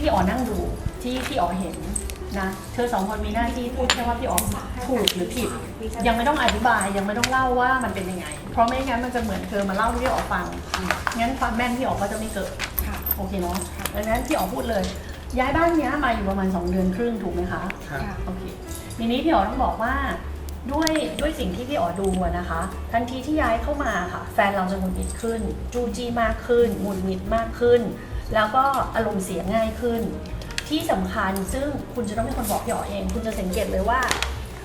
พี่อ๋อนั่งดูที่พี่อ๋อเห็นนะเธอสองคนมีหน้าที่พูดแค่ว่าพี่อ๋อถูกหรือผิดยังไม่ต้องอธิบายยังไม่ต้องเล่าว่ามันเป็นยังไงเพราะไม่งั้นมันจะเหมือนเธอมาเล่าให้พี่อ๋อฟังงั้นความแม่นพี่อ๋อก็จะไม่เกิดโอเคเนาะดังนั้นพี่อ๋อพูดเลยย้ายบ้านนี้มาอยู่ประมาณ2 เดือนครึ่งถูกไหมคะโอเคทีนี้พี่อ๋อต้องบอกว่าด้วยสิ่งที่พี่อ๋อดูนะคะทันทีที่ย้ายเข้ามาค่ะแฟนเราจะหงุดหงิดขึ้นจู้จี้มากขึ้นหงุดหงิดมากขึ้นแล้วก็อารมณ์เสียง่ายขึ้นที่สำคัญซึ่งคุณจะต้องเป็นคนบอกพี่อ๋อเองคุณจะสังเกตเลยว่า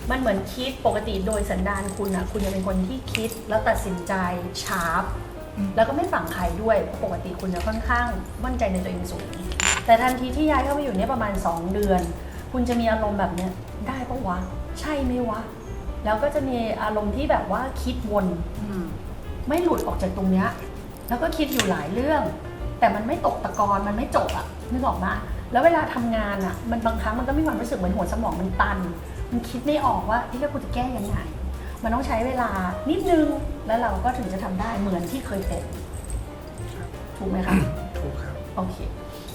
มันเหมือนคิดปกติโดยสันดานคุณอะคุณจะเป็นคนที่คิดแล้วตัดสินใจชาร์ปแล้วก็ไม่ฝังใครด้วยปกติคุณจะค่อนข้างมั่นใจในตัวเองสูงแต่ทันทีที่ย้ายเข้ามาอยู่เนี่ยประมาณ2 เดือนคุณจะมีอารมณ์แบบเนี้ยได้ปะวะใช่ไหมวะแล้วก็จะมีอารมณ์ที่แบบว่าคิดวนไม่หลุดออกจากตรงเนี้ยแล้วก็คิดอยู่หลายเรื่องแต่มันไม่ตกตะกอนมันไม่จบอะนึกออกมาแล้วเวลาทำงานอะมันบางครั้งมันก็มีความรู้สึกเหมือนหัวสมองมันตันมันคิดไม่ออกว่าที่จะกูจะแก้ยังไงมันต้องใช้เวลานิดนึงแล้วเราก็ถึงจะทำได้เหมือนที่เคยเป็นถูกไหมคะถูกครับโอเค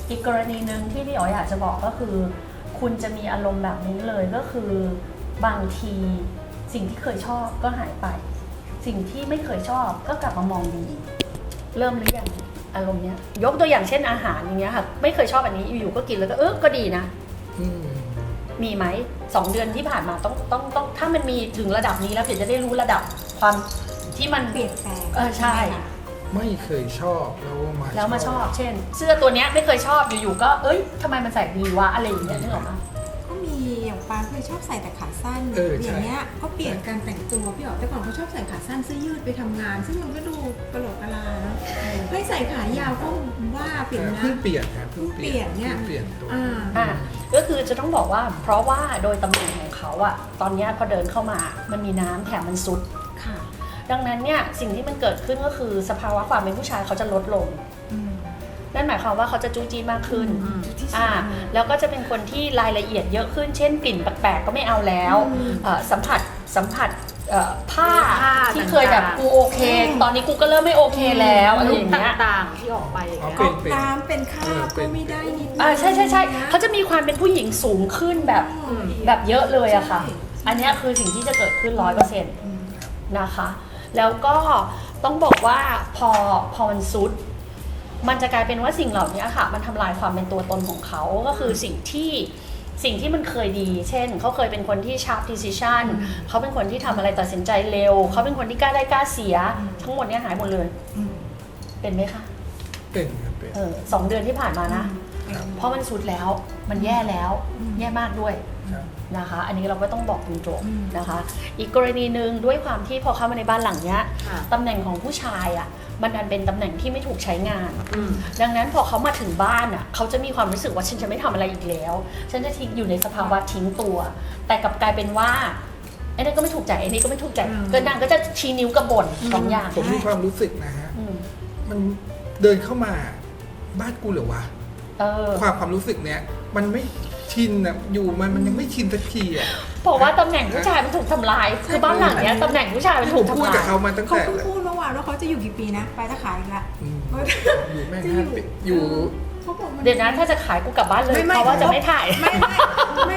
อีกกรณีหนึ่งที่พี่อ๋ออยากจะบอกก็คือคุณจะมีอารมณ์แบบนี้เลยก็คือบางทีสิ่งที่เคยชอบก็หายไปสิ่งที่ไม่เคยชอบก็กลับมามองดีเริ่มหรือยังอารมณ์เนี้ยยกตัวอย่างเช่นอาหารอย่างเงี้ยค่ะไม่เคยชอบอันนี้อยู่ๆก็กินแล้วก็ก็ดีนะมีไหม2 เดือนที่ผ่านมาต้องถ้ามันมีถึงระดับนี้แล้วเดี๋ยวจะได้รู้ระดับความที่มันเปลี่ยนแปลงใช่ไม่เคยชอบแล้วมาชอบเช่นเสื้อตัวเนี้ยไม่เคยชอบอยู่ๆก็ทำไมมันใส่ดีวะอะไรอย่างเงี้ยนึกออกไหมก็มีอย่างปาเคยชอบใส่แต่ขาสั้นอย่างเงี้ยก็เปลี่ยนการแต่งตัวพี่อ๋อแต่ก่อนเขาชอบใส่ขาสั้นเสื้อยืดไปทำงานซึ่งมันก็ดูกระโหลกกะลาเนาะให้ใส่ขายาวก็ว่าเปลี่ยนนะเปลี่ยนครับเปลี่ยนเนี่ยเปลี่ยนตัวก็คือจะต้องบอกว่าเพราะว่าโดยตำแหน่งของเขาอะตอนนี้พอเดินเข้ามามันมีน้ำแถมมันซุดดังนั้นเนี่ยสิ่งที่มันเกิดขึ้นก็คือสภาวะความเป็นผู้ชายเขาจะลดลงนั่นหมายความว่าเขาจะจู้จี้มากขึ้นแล้วก็จะเป็นคนที่รายละเอียดเยอะขึ้นเช่นกลิ่นแปลกๆก็ไม่เอาแล้วสัมผัสผ้าที่เคยแบบกูโอเคตอนนี้กูก็เริ่มไม่โอเคแล้วอะไรอย่างเงี้ยต่างๆที่ออกไปน้ำเป็นข้าวก็ไม่ได้นิดใช่เขาจะมีความเป็นผู้หญิงสูงขึ้นแบบเยอะเลยอะค่ะอันนี้คือสิ่งที่จะเกิดขึ้น 100% นะคะแล้วก็ต้องบอกว่าพอมันซุดมันจะกลายเป็นว่าสิ่งเหล่านี้ค่ะมันทำลายความเป็นตัวตนของเขาก็คือสิ่งที่มันเคยดีเช่นเขาเคยเป็นคนที่ sharp decision เขาเป็นคนที่ทำอะไรตัดสินใจเร็วเขาเป็นคนที่กล้าได้กล้าเสียทั้งหมดนี้หายหมดเลยเป็นไหมคะเป็นครับเป็น2 เดือนที่ผ่านมานะเพราะมันสุดแล้วมันแย่แล้วแย่มากด้วยนะคะอันนี้เราก็ต้องบอกตรงๆนะคะอีกกรณีหนึ่งด้วยความที่พอเข้ามาในบ้านหลังเนี้ยตำแหน่งของผู้ชายอ่ะมันดันเป็นตำแหน่งที่ไม่ถูกใช้งานดังนั้นพอเขามาถึงบ้านอ่ะเขาจะมีความรู้สึกว่าฉันจะไม่ทำอะไรอีกแล้วฉันจะทิ้งอยู่ในสภาวะทิ้งตัวแต่กลับกลายเป็นว่าไอ้นี่ก็ไม่ถูกใจไอ้นี่ก็ไม่ถูกใจก็นางก็จะชี้นิ้วกระบ่น2 อย่างผมมีความรู้สึกนะฮะมันเดินเข้ามาบ้านกูเหรอวะความรู้สึกเนี้ยมันไม่ชินอะอยู่มันยังไม่ชินสักทีอะบอกว่าตำแหน่งผู้ชายมันถูกทำลายคือบ้านหลังเนี้ยตำแหน่งผู้ชายมันถูกทำลายพูดกับเขามาตั้งแต่เขาพูดเมื่อวานว่าเขาจะอยู่กี่ปีนะไปจะขายอีกละอยู่แม่5 ปีอยู่เดี๋ยวนะถ้าจะขายกูกลับบ้านเลยเพราะว่าจะไม่ถ่ายไม่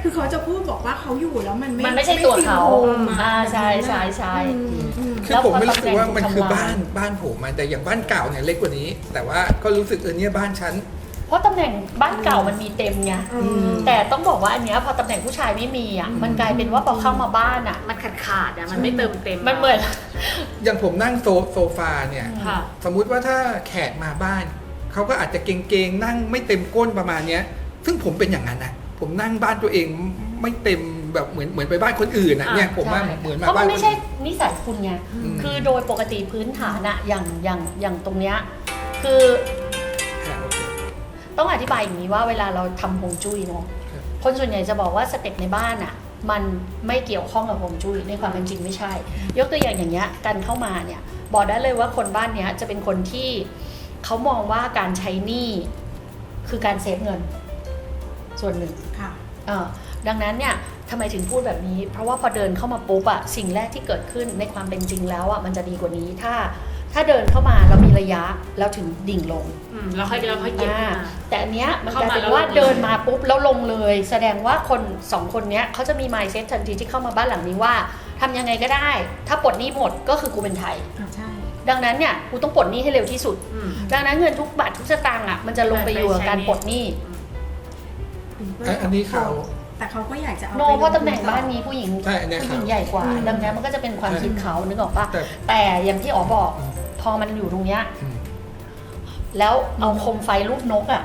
คือเขาจะพูดบอกว่าเขาอยู่แล้วมัน มันไม่ใช่ตัวเขา ไม่ feel home ใช่ คือผมไม่รู้สึกว่ามันคือบ้านผมแต่อย่างบ้านเก่าเนี่ยเล็กกว่านี้ แต่ว่าก็รู้สึกเนี่ยบ้านฉันเพราะตำแหน่งบ้านเก่ามันมีเต็มไงแต่ต้องบอกว่าอันเนี้ยพอตำแหน่งผู้ชายไม่มีอ่ะมันกลายเป็นว่าพอเข้ามาบ้านอ่ะมันขาดอ่ะมันไม่เติมเต็มมันเหมือน อย่างผมนั่งโซฟาเนี่ยสมมุติว่าถ้าแขกมาบ้านเขาก็อาจจะเกรงๆนั่งไม่เต็มก้นประมาณเนี้ยซึ่งผมเป็นอย่างนั้นนะผมนั่งบ้านตัวเองไม่เต็มแบบเหมือนไปบ้านคนอื่นนะเนี่ยผมว่าเหมือนมาบ้านเพราะมันไม่ใช่นิสัยคุณไงคือโดยปกติพื้นฐานอะอย่างตรงเนี้ยคือต้องอธิบายอย่างนี้ว่าเวลาเราทำฮวงจุ้ยเนาะคนส่วนใหญ่จะบอกว่าสเต็ปในบ้านอะมันไม่เกี่ยวข้องกับฮวงจุ้ยในความเป็นจริงไม่ใช่ยกตัวอย่างอย่างเงี้ยกันเข้ามาเนี่ยบอกได้เลยว่าคนบ้านเนี้ยจะเป็นคนที่เขามองว่าการใช้หนี้คือการเซฟเงินส่วนหนึ่งค่ะดังนั้นเนี่ยทำไมถึงพูดแบบนี้เพราะว่าพอเดินเข้ามาปุ๊บอะสิ่งแรกที่เกิดขึ้นในความเป็นจริงแล้วอะมันจะดีกว่านี้ถ้าเดินเข้ามาแล้วมีระยะแล้วถึงดิ่งลงแล้วค่อยเก็บแต่อันเนี้ยมันกลายเป็นว่าเดินมาปุ๊บแล้วลงเลยแสดงว่าคน2คนเนี้ยเขาจะมี mindset ทันทีที่เข้ามาบ้านหลังนี้ว่าทำยังไงก็ได้ถ้าปลดหนี้หมดก็คือกูเป็นไทยใช่ดังนั้นเนี่ยกูต้องปลดหนี้ให้เร็วที่สุดดังนั้นเงินทุกบาททุกสตางค์อะมันจะลงไปอยู่กับการปลดหนี้อันนี้เขาแต่เขาก็อยากจะเอาโนเพราะตำแหน่งบ้านนี้ผู้หญิงใหญ่กว่าดังนั้นมันก็จะเป็นความคิดเขานึกออกป่ะแต่อย่างที่อ๋อบอกพอมันอยู่ตรงเนี้ยแล้วเอาโคมไฟรูปนกอ่ะ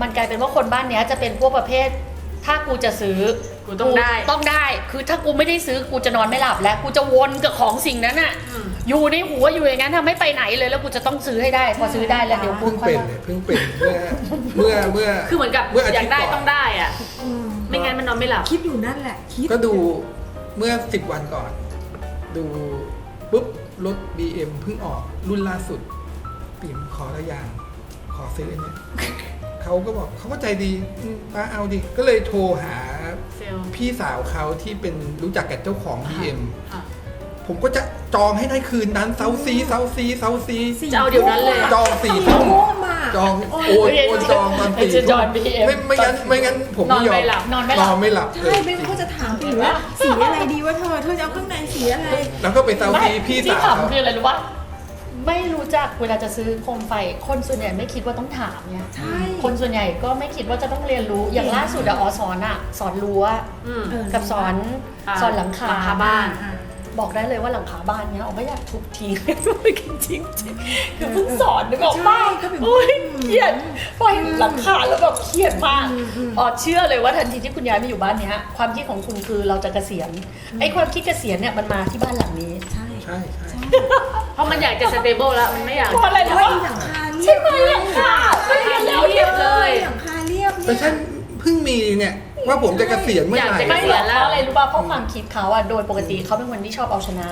มันกลายเป็นว่าคนบ้านเนี้ยจะเป็นพวกประเภทถ้ากูจะซื้อกูต้องได้คือถ้ากูไม่ได้ซื้อกูจะนอนไม่หลับแล้วกูจะวนกับของสิ่งนั้นอ่ะอยู่ในหัวอยู่อย่างนั้นทำไม่ไปไหนเลยแล้วกูจะต้องซื้อให้ได้พอซื้อได้แล้วเดี๋ยวกูเพิ่งเป็นเมื่อคือเหมือนกับอยากได้ต้องได้อ่ะไม่งั้นมันนอนไม่หลับคิดอยู่นั่นแหละก็ดูเมื่อ10 วันก่อนดูปุ๊บรถ BM เพิ่งออกรุ่นล่าสุดปิ่มขอละอย่างขอซื้อเนี่ยเขาก็บอกเขาก็ใจดีป้าเอาดิก็เลยโทรหาพี่สาวเขาที่เป็นรู้จักกับเจ้าของ BM ผมก็จะจองให้ได้คืนนั้นเซาซีจะเอาเดี๋ยวนั้นเลยจอง4 ทุ่มจองโอนจองตอน4 ทุ่มไม่งั้นผมไม่ยอมนอนไม่หลับใช่ไม่เขาจะถามไปว่าสีอะไรดีว่าเธอจะเอาข้างในสีอะไรแล้วก็ไปเซาซีพี่สาวเขาคืออะไรรู้ว่าไม่รู้จักเวลาจะซื้อโคมไฟคนส่วนใหญ่ไม่คิดว่าต้องถามเนี่ยคนส่วนใหญ่ก็ไม่คิดว่าจะต้องเรียนรู้อย่างล่าสุดอ๋อสอนรั้วกับสอนหลังคาบ้านบอกได้เลยว่าหลังคาบ้านเนี้ยไม่อยากทุบทิ้งจริงคือเพิ่งสอนนึกออกป่ะโอ้ยเครียดพอเห็นหลังคาแล้วแบบเครียดมากเชื่อเลยว่าทันทีที่คุณย้ายมาอยู่บ้านเนี้ยความคิดของคุณคือเราจะเกษียณไอ้ความคิดเกษียณเนี่ยมันมาที่บ้านหลังนี้ใช่เพราะมันอยากจะสเตเบิลแล้วมันไม่อยากเพราะอะไรรู้ป่ะหลังคาเรียบใช่ไหมหลังคาเรียบเลยหลังคาเรียบแต่ฉันเพิ่งมีเนี่ยว่าผมจะเกษียณเมื่อไหร่ไม่หรอกเพราะอะไรรู้ป่ะเพราะความคิดเขาอะโดยปกติเขาเป็นคนที่ชอบเอาชนะ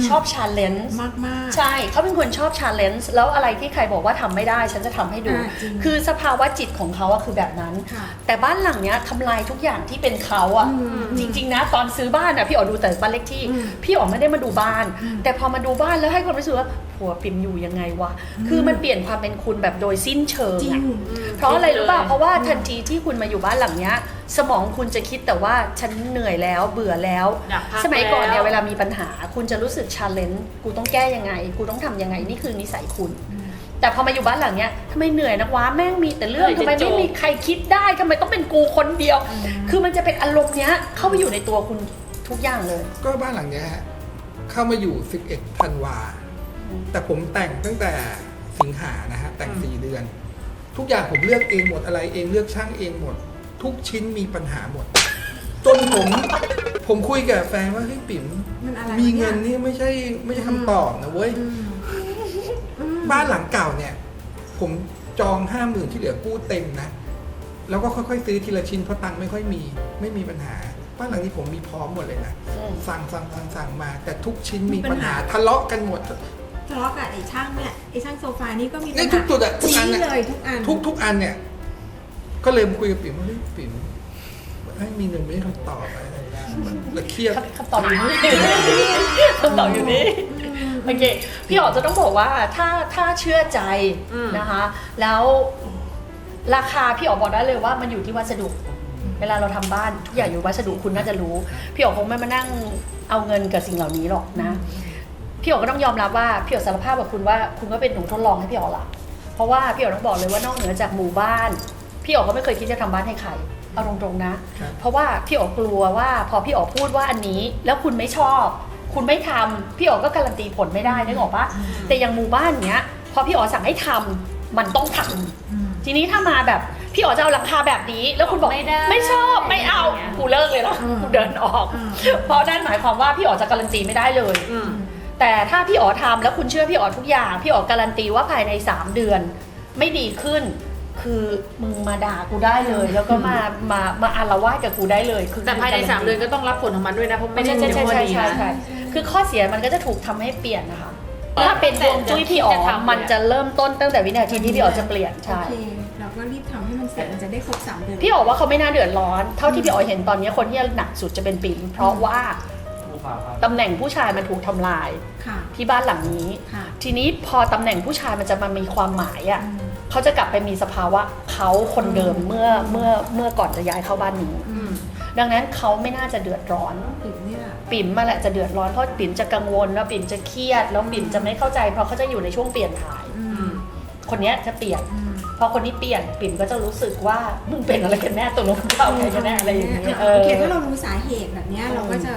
ชอบ challenge มากใช่เขาเป็นคนชอบ challenge แล้วอะไรที่ใครบอกว่าทำไม่ได้ฉันจะทำให้ดูคือสภาวะจิตของเขาอะคือแบบนั้นแต่บ้านหลังเนี้ยทำลายทุกอย่างที่เป็นเขาอะจริงๆนะตอนซื้อบ้านอะพี่อ๋อดูแต่บ้านเล็กที่พี่อ๋อไม่ได้มาดูบ้านแต่พอมาดูบ้านแล้วให้ความรู้สึกว่าผัวปิ่มอยู่ยังไงวะคือมันเปลี่ยนความเป็นคุณแบบโดยสิ้นเชิงอะเพราะอะไรรู้ป่ะเพราะว่าทันทีที่คุณมาอยู่บ้านหลังเนี้ยสมองคุณจะคิดแต่ว่าฉันเหนื่อยแล้วเบื่อแล้วสมัยก่อนเนี่ยเวลามีปัญหาคุณจะรู้สึก challenge กูต้องแก้ยังไงกูต้องทำยังไงนี่คือนิสัยคุณแต่พอมาอยู่บ้านหลังเนี้ยทำไมเหนื่อยนักวะแม่งมีแต่เรื่องทำไมไม่มีใครคิดได้ทำไมต้องเป็นกูคนเดียวคือมันจะเป็นอารมณ์เนี้ยเข้าไปอยู่ในตัวคุณทุกอย่างเลยก็บ้านหลังเนี้ยเข้ามาอยู่11 ธันวาแต่ผมแต่งตั้งแต่สิงหานะฮะแต่ง4 เดือนทุกอย่างผมเลือกเองหมดอะไรเองเลือกช่างเองหมดทุกชิ้นมีปัญหาหมดจนผมคุยกับแฟนว่าเฮ้ยปิ๋มมีเงินนี่ไม่ใช่คำตอบนะเว้ยบ้านหลังเก่าเนี่ยผมจอง 50,000 ที่เหลือกู้เต็มนะแล้วก็ค่อยๆซื้อทีละชิ้นเพราะตังค์ไม่ค่อยมีไม่มีปัญหาบ้านหลังนี้ผมมีพร้อมหมดเลยนะสั่งมาแต่ทุกชิ้นมีปัญหาทะเลาะกันหมดทะเลาะกับไอ้ช่างเนี่ยไอ้ช่างโซฟานี่ก็มีปัญหาทุกจุดอะทุกอันเลยทุกอันเนี่ยก็เลยคุยกับปิ่มว่าปิ่มให้มีเงินไม่ได้คำตอบอะไรแล้วเครียดคำตอบอยู่นี่คำตอบอยู่นี่โอเคพี่อ๋อจะต้องบอกว่าถ้าเชื่อใจนะคะแล้วราคาพี่อ๋อบอกได้เลยว่ามันอยู่ที่วัสดุ เวลาเราทำบ้านทุกอย่างอยู่วัสดุคุณน่าจะรู้พี่อ๋อคงไม่มานั่งเอาเงินกับสิ่งเหล่านี้หรอกนะพี่อ๋อก็ต้องยอมรับว่าพี่อ๋อสารภาพกับคุณว่าคุณก็เป็นหนูทดลองให้พี่อ๋อละเพราะว่าพี่อ๋อต้องบอกเลยว่านอกเหนือจากหมู่บ้านพี่อ๋อก็ไม่เคยคิดจะทำบ้านให้ใครเอาตรงๆนะเพราะว่าพี่อ๋อกลัวว่าพอพี่อ๋อพูดว่าอันนี้แล้วคุณไม่ชอบคุณไม่ทำพี่อ๋อก็การันตีผลไม่ได้นึกออกปะแต่อย่างหมู่บ้านเนี้ยพอพี่อ๋อสั่งให้ทำมันต้องทำทีนี้ถ้ามาแบบพี่อ๋อจะเอาหลังคาแบบนี้แล้วคุณบอก ไม่ได้ ไม่ชอบไม่เอากูเลิกเลยละกูเดินออกเพราะนั่นหมายความว่าพี่อ๋อจะการันตีไม่ได้เลย แต่ถ้าพี่อ๋อทำแล้วคุณเชื่อพี่อ๋อทุกอย่างพี่อ๋อการันตีว่าภายใน3เดือนไม่ดีขึ้นคือมึงมาด่ากูได้เลย แล้วก็มาอาละวาดกับกูได้เลยคือ แต่ภายใน3 เดือนก็ต้องรับผลของมันด้วยนะเพราะไม่ได้ ใช่ เป็นวันดีนะ ใช่คือข้อเสียมันก็จะถูกทำให้เปลี่ยนนะคะถ้าเป็นดวงจุ้ยพี่อ๋อมันจะเริ่มต้นตั้งแต่วินาทีที่พี่อ๋อจะเปลี่ยน โอ ใช่ เคเราก็รีบทำให้มันเสร็จมันจะได้ครบ3 เดือน พี่อ๋อว่าเขาไม่น่าเดือดร้อนเท่าที่พี่อ๋อเห็นตอนนี้คนที่หนักสุดจะเป็นปิ่นเพราะว่าตำแหน่งผู้ชายมันถูกทำลาย ค่ะ ที่บ้านหลังนี้ ค่ะ ทีนี้พอตำแหน่งผู้ชายมันจะมามีความหมายอ่ะเขาจะกลับไปมีสภาวะเขาคนเดิมเมื่อก่อนจะย้ายเข้าบ้านนี้ดังนั้นเขาไม่น่าจะเดือดร้อน ปิ่นเนี่ย ปิ่มมาแหละจะเดือดร้อนเพราะปิ่มจะกังวลแล้วปิ่มจะเครียดแล้วปิ่มจะไม่เข้าใจเพราะเขาจะอยู่ในช่วงเปลี่ยนถ่าย คนเนี้ยจะเปลี่ยนพอคนนี้เปลี่ยนปิ่มก็จะรู้สึกว่ามึงเป็นอะไรกันแน่ตัวลงเข้าใครกันแน่อะไรอย่างเงี้ย โอเคถ้าเรารู้สาเหตุแบบเนี้ยเราก็จะ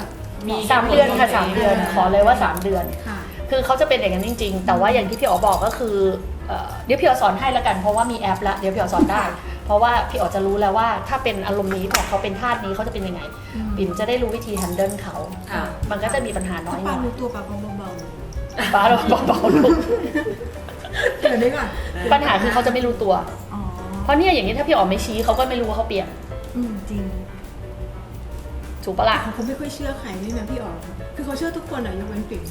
มี 3 เดือนค่ะ3 เดือนขอเลยว่า3 เดือน ค่ะ คือเขาจะเป็นอย่างนั้นจริงๆ แต่ว่าอย่างที่พี่อ๋อบอกก็คือเดี๋ยวพี่อ๋อสอนให้แล้วกันเพราะว่ามีแอปแล้วเดี๋ยวพี่อ๋อสอนได้ เพราะว่าพี่อ๋อจะรู้แล้วว่าถ้าเป็นอารมณ์นี้พอเขาเป็นธาตุนี้เขาจะเป็นยังไงปิ่มจะได้รู้วิธี handle เขา ค่ะ มันก็จะมีปัญหาน้อยห ปา น่อย รู้ตัวปาเบา ป้าเราเบาๆลูก ๆเดี๋ยวนี้ก่อน ปัญหาคือเขาจะไม่รู้ตัว อ๋อ เพราะเนี่ยอย่างนี้ถ้าพี่อ๋อไม่ชี้เขาก็ไม่รู้ว่าเขาเปลี่ยน จริง ถูกปะล่ะ เขาไม่ค่อยเชื่อใครด้วยนะพี่อ๋อคือเขาเชื่อทุกคนอะยกเว้นปิ่น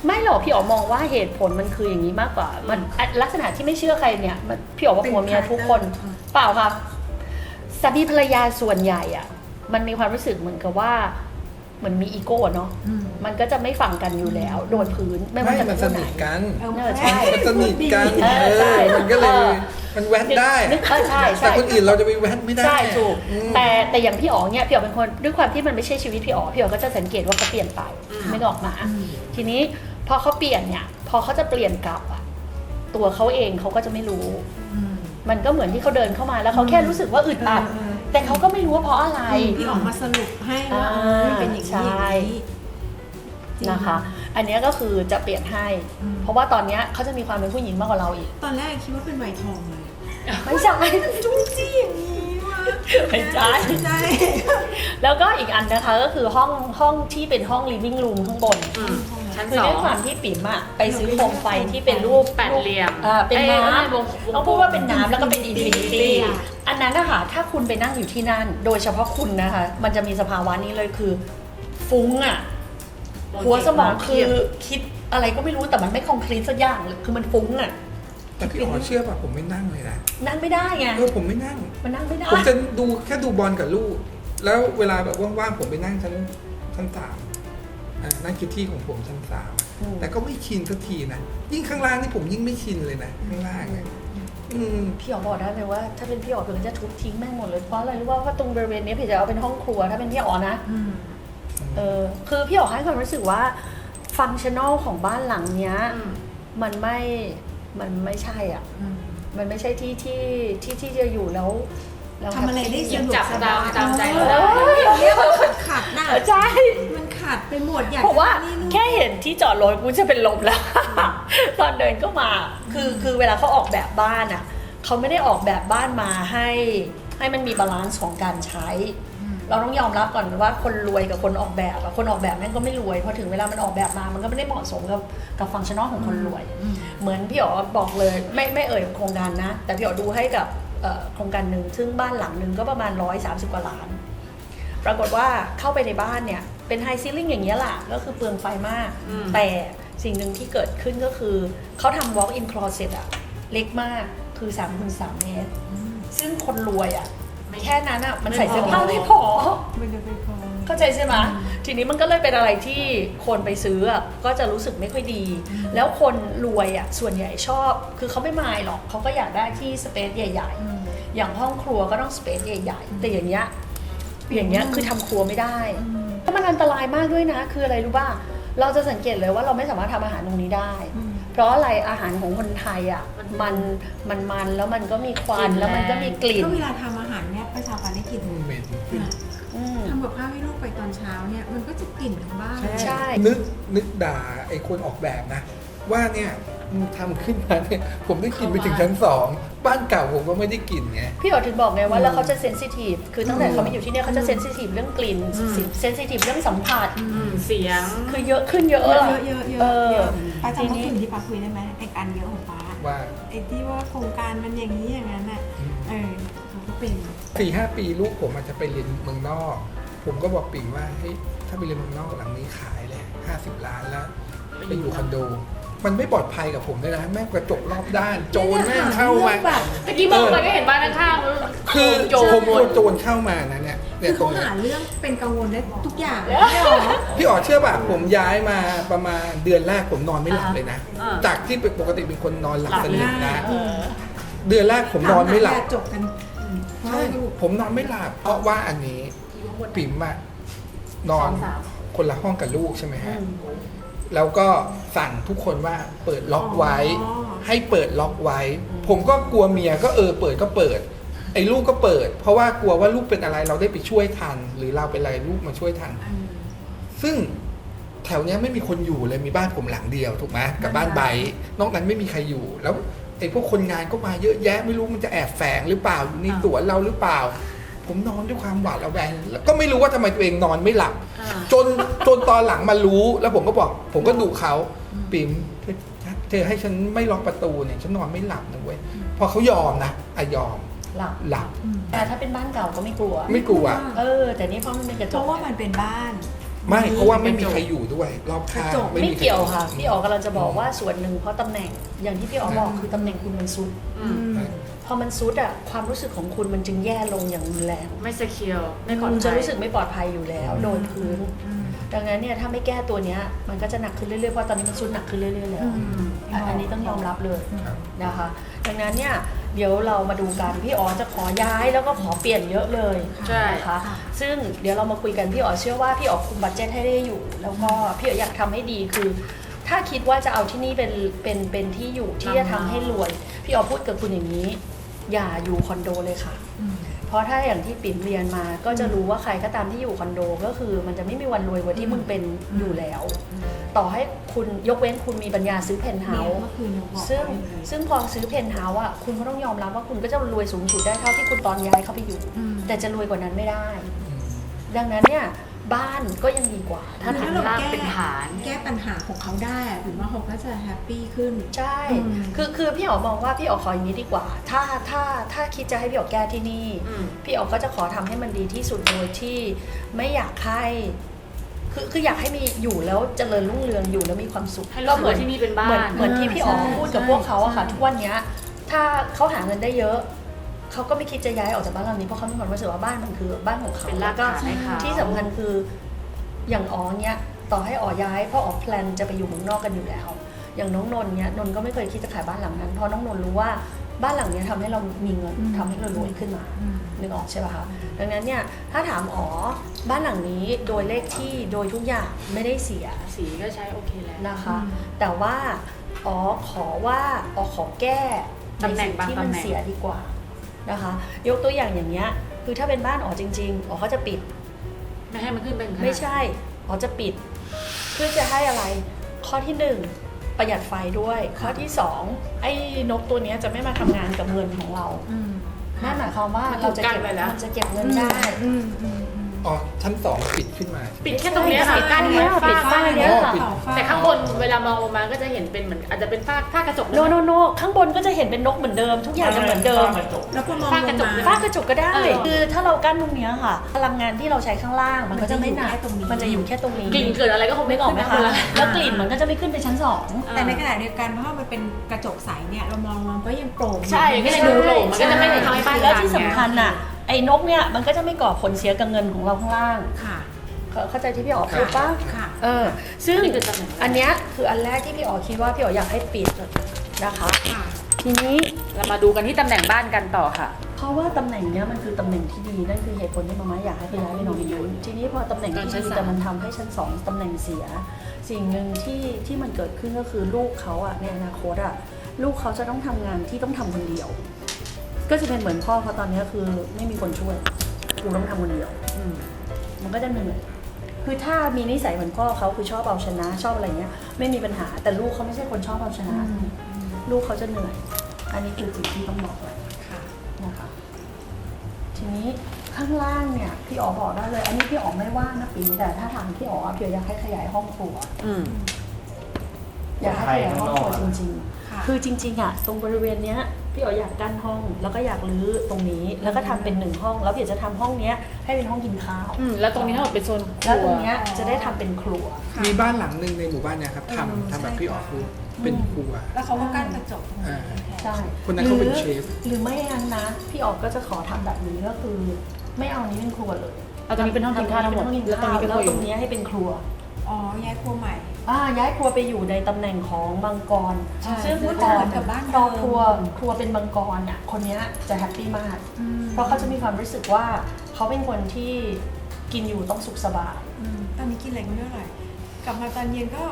ไม่หรอกพี่อ๋อมองว่าเหตุผลมันคืออย่างนี้มากกว่ามันลักษณะที่ไม่เชื่อใครเนี่ยมันพี่อ๋อว่าผัวเมียทุกคนเปล่าค่ะสามีภรรยาส่วนใหญ่อะมันมีความรู้สึกเหมือนกับว่าเหมือนมีอีโก้เนาะมันก็จะไม่ฟังกันอยู่แล้วโดนพื้นไม่ว่าจะ มันส คู่ไหน นิทกัน ใช่ มันสนิทกัน ใช่ มันก็เลยมันแวดได้ ใช่ แต่คนอื่นเราจะไปแวดไม่ได้ ใช่ถูก อืม แต่อย่างพี่อ๋อเนี่ยพี่อ๋อเป็นคนด้วยความที่มันไม่ใช่ชีวิตพี่อ๋อก็จะสังเกตว่าเขาเปลี่ยนไปไม่ออกมา ทีนี้พอเขาเปลี่ยนเนี่ยพอเขาจะเปลี่ยนกลับอะตัวเขาเองเขาก็จะไม่รู้ มันก็เหมือนที่เขาเดินเข้ามาแล้วเขาแค่รู้สึกว่าอึดอัดแต่เขาก็ไม่รู้ว่าเพราะอะไร พี่ออกมาสรุปให้ว่าเป็นอย่างนี้ ใช่ จริง นะคะ อันเนี้ยก็คือจะเปลี่ยนให้ เพราะว่าตอนเนี้ยเขาจะมีความเป็นผู้หญิงมากกว่าเราอีก ตอนแรกคิดว่าเป็นไวทองเลย ไม่ใช่ จุ้งจี้อย่างนี้ว่ะ ไม่ใช่ ใช่ แล้วก็อีกอันนะคะก็คือห้องที่เป็นห้อง living room ข้างบน ชั้น คือ 2 ด้วยความที่ปิ่มอะไปซื้อโคมไฟที่เป็นรูป แปดเหลี่ยม เป็นน้ วง ำต้องพูดว่าเป็นน้ำแล้วก็เป็นอินฟินิตี้อันนั้นนะคะถ้าคุณไปนั่งอยู่ที่นั่น โดยเฉพาะคุณนะคะ มันจะมีสภาวะนี้เลยคือ ฟุ้งอะหัวสมองคือคิดอะไรก็ไม่รู้แต่มันไม่คอมพลีทสักอย่างเลยคือมันฟุ้งอะ แต่พี่อ๋อเชื่อป่ะผมไม่นั่งเลยนะ นั่งไม่ได้ไง ผมไม่นั่ง มันนั่งไม่ได้ ผมจะดูแค่ดูบอลกับลูก แล้วเวลาแบบว่างๆผมไปนั่งชั้น3นั่งคิดที่ของผมชั้น3แต่ก็ไม่ชินสักทีนะยิ่งข้างล่างนี่ผมยิ่งไม่ชินเลยนะข้างล่างเนี่ย พี่อ๋อบอกได้เลยว่าถ้าเป็นพี่อ๋อพี่จะทุบทิ้งแม่งหมดเลยเพราะอะไรรู้ว่าตรงบริเวณนี้พี่จะเอาเป็นห้องครัวถ้าเป็นพี่อ๋อนะคือพี่อ๋อให้ความรู้สึกว่าฟังก์ชันอลของบ้านหลังเนี้ยมันไม่ใช่อ่ะมันไม่ใช่ที่จะอยู่แล้ว ทำอะไรได้สนุก จับ สบาย ตามใจ อย่างเงี้ยมันขัดน่ะ ใช่ มันขัดไปหมดอยาก เพราะว่า นี่นู่น แค่เห็นที่จอดรถกูจะเป็นลมแล้ว ตอนเดินก็มาคือเวลาเขาออกแบบบ้านอ่ะเขาไม่ได้ออกแบบบ้านมาให้มันมีบาลานซ์ของการใช้ เราต้องยอมรับก่อนว่าคนรวยกับคนออกแบบอะคนออกแบบแม่งก็ไม่รวยพอถึงเวลามันออกแบบมามันก็ไม่ได้เหมาะสมกับฟังก์ชันอลของคนรวย เหมือนพี่อ๋อบอกเลยไม่เอ่ยโครงการนะ แต่พี่อ๋อดูให้กับโครงการหนึ่งซึ่งบ้านหลังหนึ่งก็ประมาณ130 กว่าล้าน ปรากฏว่าเข้าไปในบ้านเนี่ยเป็นไฮซีลิ่งอย่างเงี้ยแหละก็คือเปลืองไฟมาก แต่สิ่งหนึ่งที่เกิดขึ้นก็คือเขาทำ walk in closet อะเล็กมากคือ3 คูณ 3 เมตร ซึ่งคนรวยอะแค่นั้นอะมันใส่เสื้อผ้าไม่พอ มันจะไปพอ เข้าใจใช่ไหมทีนี้มันก็เลยเป็นอะไรที่คนไปซื้ออะก็จะรู้สึกไม่ค่อยดี แล้วคนรวยอะส่วนใหญ่ชอบ คือเขาไม่มายหรอกเขาก็อยากได้ที่สเปซใหญ่ๆ อย่างห้องครัวก็ต้องสเปซใหญ่ๆ แต่อย่างเงี้ย อย่างเงี้ยคือทำครัวไม่ได้เพราะมันอันตรายมากด้วยนะคืออะไรรู้ป่ะเราจะสังเกตเลยว่าเราไม่สามารถทำอาหารตรงนี้ได้ เพราะอะไรอาหารของคนไทยอ่ะมันแล้วมันก็มีควันแล้วมันก็มีกลิ่น ก็เวลาทำอาหารเนี่ยประชาชนได้กลิ่น เหม็นขึ้น ทำกับข้าวให้ลูกไปตอนเช้าเนี่ยมันก็จะกลิ่นทั้งบ้าน ใช่ นึกด่าไอ้คนออกแบบนะ ว่าเนี่ยมึงทำขึ้นมาเนี่ยผมได้กลิ่นไปถึงชั้น 2 บ้านเก่าผมก็ไม่ได้กลิ่นไง พี่อ๋อถึงบอกไงว่าแล้วเขาจะเซนซิทีฟคือตั้งแต่เขามาอยู่ที่เนี่ยเขาจะเซนซิทีฟเรื่องกลิ่นเซนซิทีฟเรื่องสัมผัส เสียง คือเยอะขึ้นเยอะ เยอะ เออ ป้าจำเมื่อคืนที่ป้าคุยได้ไหมไอ้อันเยอะของป้า ว่า ไอ้ที่ว่าโครงการมันอย่างนี้อย่างนั้นน่ะมันก็เป็น 4-5 ปีลูกผมอาจจะไปเรียนเมืองนอก ผมก็บอกปิ่งว่าเฮ้ยถ้าไปเรียนเมืองนอกหลังนี้ขายเลย50 ล้านแล้วไปอยู่คอนโด มันไม่ปลอดภัยกับผมด้วยนะแม่งกระจกรอบด้าน โจรแม่งเข้ามา แบบ เมื่อกี้มองไปก็เห็นบ้านข้างๆ คือ โจ ผมกลัว ร โจรเข้ามานะเนี่ย คือ ตร เขา งเนี้ย หาเรื่องเป็นกังวลได้ทุกอย่าง พี่อ๋อเชื่อป่ะผมย้ายมาประมาณเดือนแรกผมนอนไม่หลับเลยนะ จากที่ปกติเป็นคนนอนหลับสนิทนะ เดือนแรกผมนอนไม่หลับ จบกัน ใช่ผมนอนไม่หลับเพราะว่าอันนี้ปิ่มอะนอนคนละห้องกับลูกใช่ไหมฮะแล้วก็สั่งทุกคนว่าเปิดล็อกไว้ ให้เปิดล็อกไว้ ผมก็กลัวเมียก็เปิดก็เปิด ไอ้ลูกก็เปิด เพราะว่ากลัวว่าลูกเป็นอะไรเราได้ไปช่วยทัน หรือเราเป็นอะไรลูกมาช่วยทัน ซึ่งแถวเนี้ยไม่มีคนอยู่เลยมีบ้านผมหลังเดียวถูกไหมกับบ้านใบนอกนั้นไม่มีใครอยู่ แล้วไอ้พวกคนงานก็มาเยอะแยะไม่รู้มันจะแอบแฝงหรือเปล่าอยู่ในสวนเราหรือเปล่า ผมนอนด้วยความหวาดระแวงแล้วก็ไม่รู้ว่าทำไมตัวเองนอนไม่หลับ จนตอนหลังมารู้แล้วผมก็บอกผมก็ดุเขาปิ่มเธอให้ฉันไม่ล็อกประตูเนี่ยฉันนอนไม่หลับนะเว้ยพอเขายอมนะยอม หลับ แต่ถ้าเป็นบ้านเก่าก็ไม่กลัว ไม่กลัว แต่นี่เพราะมันเป็นกระจ เพ ก ราะว่ามันเป็นบ้าน ไม่เพราะว่าไม่มีใครอยู่ด้วยรอบข้าง กระจก ไม่ ไม่ มีใคร เกี่ยวค่ะพี่อ๋อกำลังจะบอกว่าส่วนหนึ่งเพราะตำแหน่งอย่างที่พี่อ๋อบอกคือตำแหน่งคุณมันซุดพอมันซุดอ่ะความรู้สึกของคุณมันจึงแย่ลงอย่างรุนแรง ไม่สกิลไม่ปลอด คุณ ภั จะ ย รู้สึกไม่ปลอดภัยอยู่แล้วโดนพื้น ดังนั้นเนี่ยถ้าไม่แก้ตัวเนี้ยมันก็จะหนักขึ้นเรื่อยๆเพราะตอนนี้มันซุดหนักขึ้นเรื่อยๆแล้วอันนี้ต้องยอมรับเลยนะคะดังนั้นเนี่ยเดี๋ยวเรามาดูกันพี่อ๋อจะขอย้ายแล้วก็ขอเปลี่ยนเยอะเลย ใช่ นะคะซึ่งเดี๋ยวเรามาคุยกันพี่อ๋อเชื่อว่าพี่อ๋อคุมบัดเจ็ตให้ได้อยู่ แล้วก็พี่อ๋ออยากทำให้ดีคือ ถ้าคิดว่าจะเอาที่นี่เป็นที่อยู่ที่จะทำให้รวยพี่อ๋อพูดกับคุณอย่างนี้ อย่าอยู่คอนโดเลยค่ะ เพราะถ้าอย่างที่ปิ่มเรียนมาก็จะรู้ว่าใครก็ตามที่อยู่คอนโดก็คือมันจะไม่มีวันรวยกว่าที่มึงเป็นอยู่แล้ว ต่อให้คุณยกเว้นคุณมีปัญญาซื้อเพนท์เฮาส์ซึ่งพอซื้อเพนท์เฮาส์อ่ะคุณก็ต้องยอมรับว่าคุณก็จะรวยสูงสุดได้เท่าที่คุณตอนย้ายเข้าไปอยู่ แต่จะรวยกว่านั้นไม่ได้ ดังนั้นเนี่ยบ้านก็ยังดีกว่า ถ้าฐานรากเป็นฐาน แก้ปัญหาของเขาได้หรือว่าเขาก็จะแฮปปี้ขึ้น ใช่ คือพี่อ๋อมองว่าพี่อ๋อขออย่างนี้ดีกว่า ถ้าคิดจะให้พี่อ๋อแก้ที่นี่ พี่อ๋อก็จะขอทำให้มันดีที่สุดโดยที่ไม่อยากให้คืออยากให้มีอยู่แล้วเจริญรุ่งเรืองอยู่แล้วมีความสุข ให้รู้สึกว่าที่นี่เป็นบ้าน เหมือนที่พี่อ๋อพูดกับพวกเขาอะค่ะทุกวันเนี้ยถ้าเขาหาเงินได้เยอะเขาก็ไม่คิดจะย้ายออกจากบ้านหลังนี้เพราะเขามีความรู้สึกว่าบ้านมันคือบ้านของเขา เป็นรากฐานให้เขา ที่สำคัญคืออย่างอ๋อเนี้ยต่อให้อ๋อย้ายเพราะอ๋อแพลนจะไปอยู่เมืองนอกกันอยู่แล้ว อย่างน้องนนท์เนี้ยนนท์ก็ไม่เคยคิดจะขายบ้านหลังนั้นเพราะน้องนนท์รู้ว่าบ้านหลังเนี้ยทำให้เรามีเงินทำให้เรารวยขึ้นมานึกออกใช่ป่ะคะดังนั้นเนี่ยถ้าถามอ๋อบ้านหลังนี้โดยเลขที่โดยทุกอย่างไม่ได้เสีย สีก็ใช้โอเคแล้ว นะคะ แต่ว่าอ๋อขอแก้ใน ตำแหน่ สิ่ ง ง บาง ที่ ตำ มัน แหน่ง เสียดีกว่านะคะ ยกตัวอย่างอย่างเงี้ยคือถ้าเป็นบ้านอ๋อจริงๆอ๋อเขาจะปิด ไม่ให้มันขึ้นเป็นขนาด ไม่ใช่อ๋อจะปิด เพื่อจะให้อะไรข้อที่ 1 ประหยัดไฟด้วย ข้อที่ 2 ไอ้นกตัวเนี้ยจะไม่มาทำงานกับเงินของเรานั่นหมายความว่าเราจะเก็บมันจะเก็บเงินได้ อ๋อชั้น 2 ปิดขึ้นมา ปิดแค่ตรงเนี้ยค่ะกั้นไว้ ปิดฝ้าเนี้ยค่ะ แต่ข้างบนเวลามองลงมาก็จะเห็นเป็นเหมือนอาจจะเป็นฝ้ากระจก โนข้างบนก็จะเห็นเป็นนกเหมือนเดิม ทุกอย่างจะเหมือนเดิม แล้วพอมอง ฝ้ากระจก ลง ฝ้า มา กระจกก็ได้ คือถ้าเรากั้นตรงเนี้ยค่ะ พลังงานที่เราใช้ข้างล่างมันก็จะไม่หนัก มันจะอยู่แค่ตรงนี้ กลิ่นเกิดอะไรก็คง ไม่ ไม่ ออกไหม ขึ้ คะ นน แล้วกลิ่นมันก็จะไม่ขึ้นไปชั้น แต่ในขณะเดียวกันเพราะว่ามันเป็นกระจกใสเนี่ยเรามองมันก็ยังโปร่ง ใช่ก็จะดูโปร่งมันก็จะไม่ได้ทำให้บ้าน แล้วที่สำคัญน่ะไอ้นกเนี่ยมันก็จะไม่ก่อผลเสียกับเงินของเราข้างล่าง ค่ะ เข้าใจที่พี่อ๋อพูดป่ะ ค่ะ ซึ่ง นี่คือตำแหน่ง อันเนี้ยคืออันแรกที่พี่อ๋อคิดว่าพี่อ๋ออยากให้ปิดนะคะ ทีนี้ เรามาดูกันที่ตำแหน่งบ้านกันต่อค่ะ เพราะว่าตำแหน่งเนี้ยมันคือตำแหน่งที่ดีนั่นคือเหตุผลที่มาม่าอยากให้ไปย้ายไปนอนในนู้นทีนี้พอตำแหน่งที่ดีแต่มันทำให้ชั้น 2ตำแหน่งเสีย สิ่งหนึ่งที่มันเกิดขึ้นก็คือลูกเขาอะในอนาคตอะลูกเขาจะต้องทำงานที่ต้องทำคนเดียว ก็จะเป็นเหมือนพ่อเขาตอนนี้คือไม่มีคนช่วยกูต้องทำคนเดียวมันก็จะเหนื่อยคือถ้ามีนิสัยเหมือนพ่อเขาคือชอบเอาชนะชอบอะไรเงี้ยไม่มีปัญหาแต่ลูกเขาไม่ใช่คนชอบเอาชนะ ลูกเขาจะเหนื่อย อันนี้คือสิ่งที่ต้องบอกไว้นะคะทีนี้ข้างล่างเนี่ยพี่อ๋อบอกได้เลย อันนี้พี่อ๋อไม่ว่านะปีแต่ถ้าทางพี่อ๋อเพียวอยากให้ขยายห้องครัวอยากให้ขยายห้องครัวจริงๆคือจริงๆอ่ะตรงบริเวณเนี้ยพี่อ๋ออยากกั้นห้องแล้วก็อยากรื้อตรงนี้แล้วก็ทำเป็น1ห้องแล้วเพียวจะทำห้องเนี้ยให้เป็นห้องกินข้าว แล้วตรงนี้ทั้งหมดเป็นโซนค แล้ว รั ต ว รงเนี้ยจะได้ทำเป็นครัว มีบ้านหลังหนึ่งในหมู่บ้านเนี่ยครับทำแบบพี่อ๋อคือเป็นครัว แล้วเขาก็กั้นกระจกตรงนี้แทน ใช่ คนนั้นเขาเป็นเชฟ หรือไม่งั้นนะพี่ออกก็จะขอทำแบบนี้ก็คือ ไม่เอานี้เป็นครัวเลย เอาตรงนี้เป็นห้องกินข้าวทั้งหมด แล้วตรงนี้เป็น แล้วตรงนี้เป็นครัวอยู่ ตรงนี้ให้เป็นครัว อ๋อย้ายครัวใหม่ ย้ายครัวไปอยู่ในตำแหน่งของมังกร ใช่ ซึ่ง พูด ก่อน กับบ้าน พอ เดิม ครัวเป็นมังกรอ่ะคนเนี้ยจะแฮปปี้มาก เพราะเขาจะมีความรู้สึกว่าเขาเป็นคนที่กินอยู่ต้องสุขสบาย ตอนนี้กินอะไรก็ไม่อร่อยกลับมาตอนเย็นก็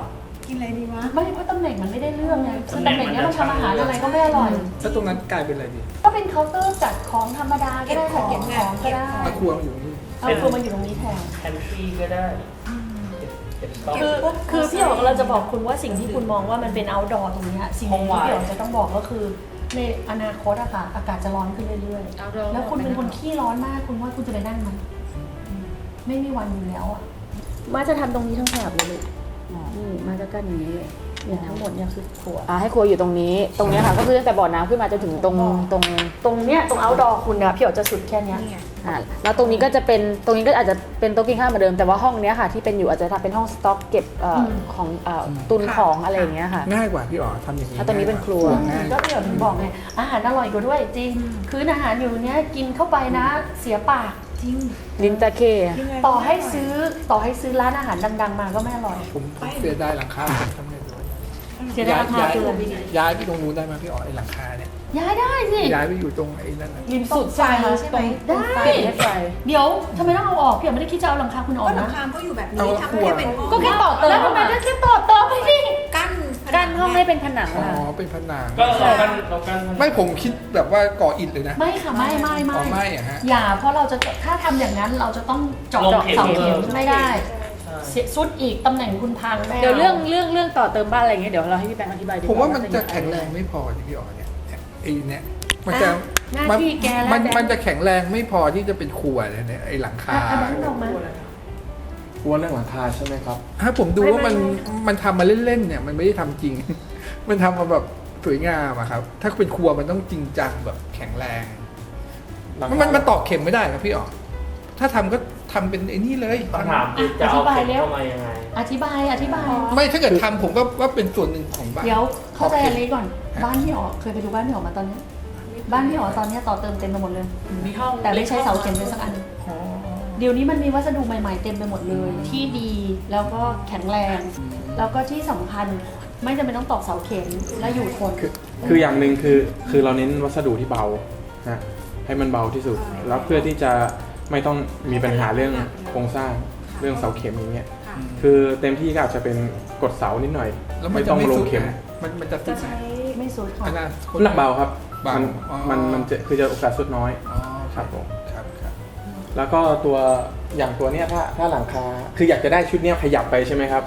กินอะไรดีวะ ไม่เพราะตำแหน่งมันไม่ได้เรื่องไงคือตำแหน่งเนี้ยมันทำอาหารอะไรก็ไม่อร่อย แล้วตรงนั้นกลายเป็นอะไรดี ก็เป็นเคาน์เตอร์จัดของธรรมดาก็ได้ เก็บของ เก็บของก็ได้ เอาครัวมาอยู่นี่ เอาครัวมาอยู่ตรงนี้แทน แพนทรีก็ได้เก็บต๊อก คือพี่หยอกเราจะบอกคุณว่าสิ่งที่คุณมองว่ามันเป็น outdoor ตรงเนี้ยสิ่งหนึ่งที่พี่หยอกจะต้องบอกก็คือในอนาคตอะค่ะอากาศจะร้อนขึ้นเรื่อย outdoor ๆแล้วคุณเป็นคนขี้ร้อนมากคุณว่าคุณจะไปนั่งมันไม่มีวันอยู่แล้วอะมาจะทำตรงนี้ทั้งแถบเลยลูกนี่มาจะกั้นอย่างนี้เลยเนี่ยทั้งหมดเนี่ยคือครัว ให้ครัวอยู่ตรงนี้ ตรงเนี้ยค่ะก็คือตั้งแต่บ่อน้ำขึ้นมาจนถึงตรง ตรงเนี้ยตรง outdoor คุณเนี่ยพี่หยอกจะสุดแค่เนี้ย แล้วตรงนี้ก็จะเป็นตรงนี้ก็อาจจะเป็นโต๊ะกินข้าวเหมือนเดิมแต่ว่าห้องเนี้ยค่ะที่เป็นอยู่อาจจะทำเป็นห้องสต็อกเก็บของตุนของอะไรอย่างเงี้ยค่ะ ง่ายกว่าพี่อ๋อทำอย่างนี้ แล้วตรงนี้เป็นครัว ง่าย ก็พี่หยอกถึงบอกไงอาหารอร่อยกว่าด้วยจริงคืออาหารอยู่เนี้ยกินเข้าไปนะเสียปากจริง ลิ้นตะเค ต่อให้ซื้อร้านอาหารดังๆมาก็ไม่อร่อย ผมเสียดายหลังคาทำไงดี เสียดายราคาเกิน ย้ายไปตรงนู้นได้ไหมพี่อ๋อไอ้หลังคาเนี่ย ย้ายได้สิ ย้ายไปอยู่ตรงไอ้นั่นน่ะ ริมสุดไฟใช่ไหมได้ เดี๋ยวทำไมต้องเอาออกพี่ยังไม่ได้คิดจะเอาหลังคาคุณออ ก็ ก หลั นะ งคาก็อยู่แบบนี้ทำให้เป็นห้อง ก็แค่ต่อเติม แล้วทำไมต้องแค่ต่อเติมไปดิ กั้น ห้องให้เป็นผนัง อ๋อ ค่ะ เป็นผนัง ก็เรากัน ไม่ผมคิดแบบว่าก่ออิฐเลยนะ ไม่ค่ะไม่ อ๋อไม่อะฮะ อย่าเพราะเราจะถ้าทำอย่างนั้นเราจะต้องเจาะเสาเข็มไม่ได้สุดอีกตำแหน่งคุณพังแน่ เดี๋ยวเรื่องต่อเติมบ้านอะไรอย่างเงี้ยเดี๋ยวเราให้พี่แบงค์อธิบายดีก ผมว่ามันจะแข็งแรงไม่พอที่พี่อ๋อเนี่ยไอ้เนี่ยมันจะ หน้าที่แกแล้ว มันจะแข็งแรงไม่พอที่จะเป็นครัวเลยเนี่ยไอ้หลังคา อันนั้นออกมา กลัวเรื่องหลังคาใช่ไหมครับ ถ้าผมดูว่ามันทำมาเล่นๆเนี่ยมันไม่ได้ทำจริง มันทำมาแบบสวยงามอะครับ ถ้าเป็นครัวมันต้องจริงจังแบบแข็งแรง หลัง มัน คา มันตอกเข็มไม่ได้ครับพี่อ๋อถ้าทำก็ทำเป็นไอ้นี่เลย คำถามคือจะเอาเข็มเข้ามายังไง อธิบาย ไม่ถ้าเกิดทำผมก็ว่าเป็นส่วนหนึ่งของบ้าน เดี๋ยวเข้าใจอะไรก่อนบ้านพี่อ๋อเคยไปดูบ้านพี่อ๋อมาตอนนี้บ้านพี่อ๋อตอนนี้ต่อเติมเต็มไปหมดเลย มีห้อง แต่ไม่ใช้เสาเข็มเลยสักอัน เดี๋ยวนี้มันมีวัสดุใหม่ๆเต็มไปหมดเลย ที่ดีแล้วก็แข็งแรง แล้วก็ที่สำคัญไม่จำเป็นต้องตอกเสาเข็มและอยู่ทน คืออย่างหนึ่งคือเราเน้นวัสดุที่เบานะให้มันเบาที่สุด แล้วเพื่อที่จะไม่ต้องมีปัญหาเรื่องโครงสร้างเรื่องเสาเข็มอย่างเงี้ยคือเต็มที่ก็อาจจะเป็นกดเสานิดหน่อย แล้วมัน ไม่ จะ ต้อง ไม่ ล สุ ง ด เข็ม นะมันจะสุ จะ ดไหม ใช้ไม่สุดค่ะ อนาคต น้ำหนักเบาครับ เบาอ๋อ มันจะคือจะโอกาสสุดน้อย อ๋อ ครับผม ครับครับ แล้วก็ตัวอย่างตัวเนี้ยถ้าหลังคาคืออยากจะได้ชุดเนี้ยขยับไปใช่ไหมครับ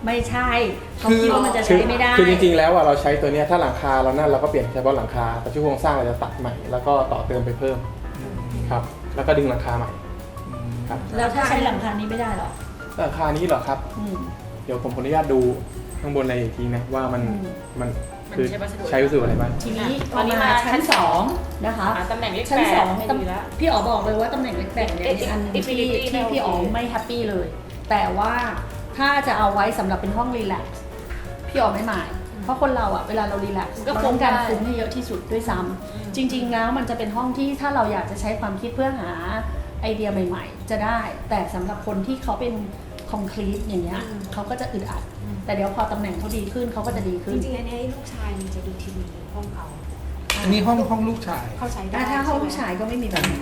ไม่ใช่เขาคิดว่ามันจะใช้ไม่ได้ คือจริงๆแล้วอะเราใช้ตัวเนี้ยถ้าหลังคาเรานั่นเราก็เปลี่ยนเฉพาะหลังคาแต่ชุดโครงสร้างเราจะตัดใหม่แล้วก็ต่อเติมไปเพิ่มครับแล้วก็ดึงหลังคาใหม่ครับ แล้วถ้าใช้หลังคานี้ไม่ได้หรอ หลังคานี้เหรอครับ เดี๋ยวผมขออนุญาตดูข้างบนอะไรอีกทีนะว่ามันคือใช้วัสดุอะไรบ้าง ทีนี้ ตอนนี้มาชั้น 2นะคะ หาตำแหน่งเลข ชั้น แปด สอง ให้ดีละ พี่อ๋อบอกเลยว่าตำแหน่งเล็กแบ่งเนี่ยเป็นอันหนึงที่พี่อ๋อไม่แฮปปี้เลย แต่ว่าถ้าจะเอาไว้สำหรับเป็นห้องรีแลกซ์พี่อ๋อไม่หมาย เพราะคนเราอะเวลาเรารีแลกซ์ก็ต้องการฟุ้งให้เยอะที่สุดด้วยซ้ำจริงๆแล้วมันจะเป็นห้องที่ถ้าเราอยากจะใช้ความคิดเพื่อหาไอเดียใหม่ๆ จะได้ แต่สำหรับคนที่เขาเป็นคอมพลีทอย่างเงี้ยเขาก็จะอึดอัด แต่เดี๋ยวพอตำแหน่งเขาดีขึ้นเขาก็จะดีขึ้ จ น ริงๆอันนี้ลูกชายมันจะดูทีวีห้องเขา อันนี้ห้องลูกชาย เข้าใช้ได้ ถ้าห้องลูกชายก็ไม่มีแบบนี้